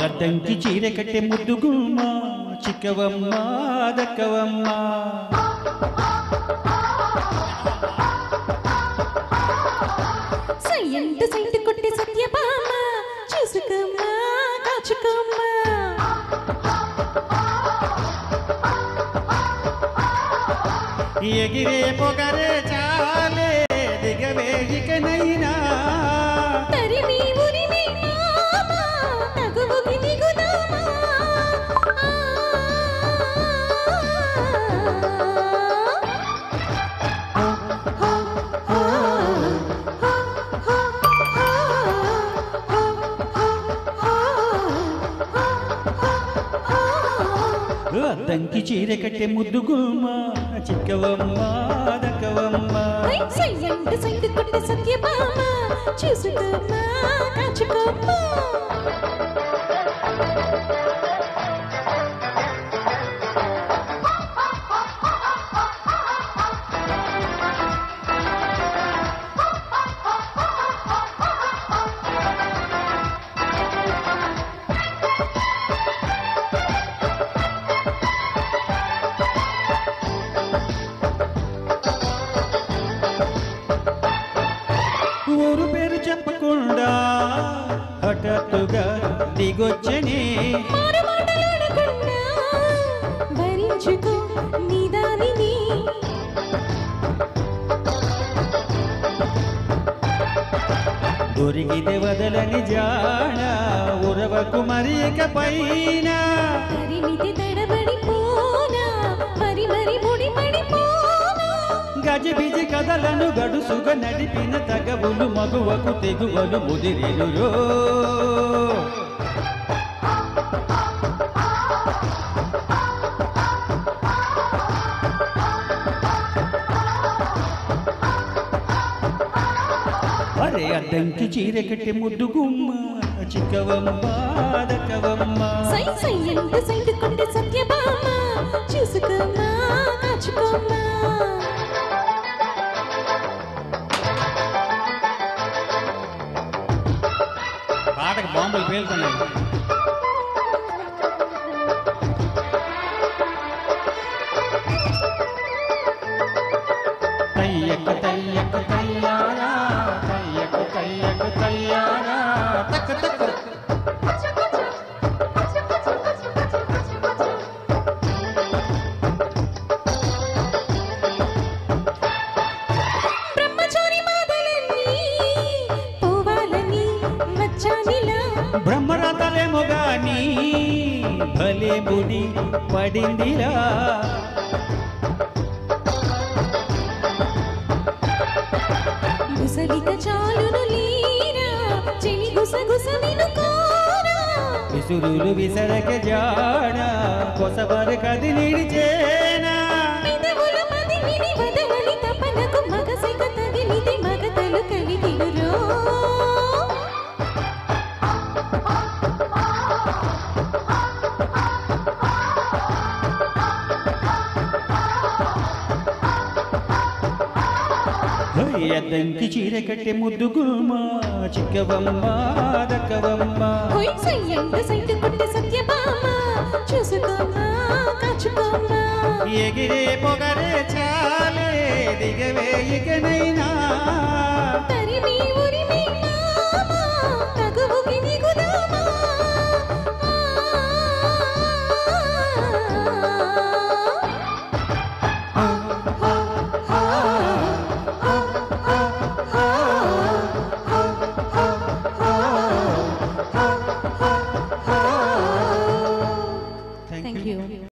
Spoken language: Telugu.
అద్దంకి చీర కట్టె ముద్దుగుమ్మ చిక్కవమ్మ దక్కవమ్మ సయ్యంట సైంట కొట్టే సత్యభామ చూసుకోమ్మ కాచుకోమ్మ ఎగిరే పొగరే చాలే దిగవే ఇకనైనా తరిమి ఉరిమి మామ తగువుకి దిగుదామా అద్దంకి చీర కట్టె ముద్దుగుమ్మ చిక్కవమ్మ దక్కవమ్మ సయ్యంట సైంట కొట్టే సత్యభామ చూసుకోమ్మ కాచుకోమ్మ ఊరు పేరు చెప్పకుండా హఠాత్తుగా దిగొచ్చని మాటలాడకుండా భరించుకో నీ దానిని దొరికితే వదలని జాణ ఉరవకు మరి పైన తరిమితే తడబడిపోనా మరి మరి ముడిపడిపోనా గజిబిజి కథలను గడుసుగా నడిపిన తగవులు మగువకు తెగువలు ముదిరెనురో అరే అద్దంకి చీర కట్టె ముద్దుగుమ్మ చిక్కవమ్మ దక్కవమ్మ సై సయ్యంట సైంట కొట్టే సత్యభామ చూసుకోమ్మ కాచుకోమ్మ పాటకు బాంబులు పేలుతున్నాయి తయ్యక తయ్యక తయ్యారా తయ్యక తయ్యక తయ్యారా తక్క తక్క బ్రహ్మచారి మాదలన్నీ పోవాలని వచ్చానిలా బ్రహ్మరాతలేమో గాని భలే బుడి పడిందిరా గుసలిక చాలును లీరా చెలి గుసగుస వినుకోరా విసురులు విసరక జాడ కొసవర కది నిడిచేనా పెదవుల పదివిని వదలని తపనకు మగసిక తగిలితే మగతలు కలిగినురో అద్దంకి చీర కట్టె ముద్దుగుమ్మ చిక్కవమ్మ దక్కవమ్మ హొయ్ సయ్యంట సైంట కొట్టే సత్యభామ చూసుకోమ్మ కాచుకోమ్మ ఎగిరే పొగరే చాలే దిగవే ఇకనైనా తరిమి ఉరి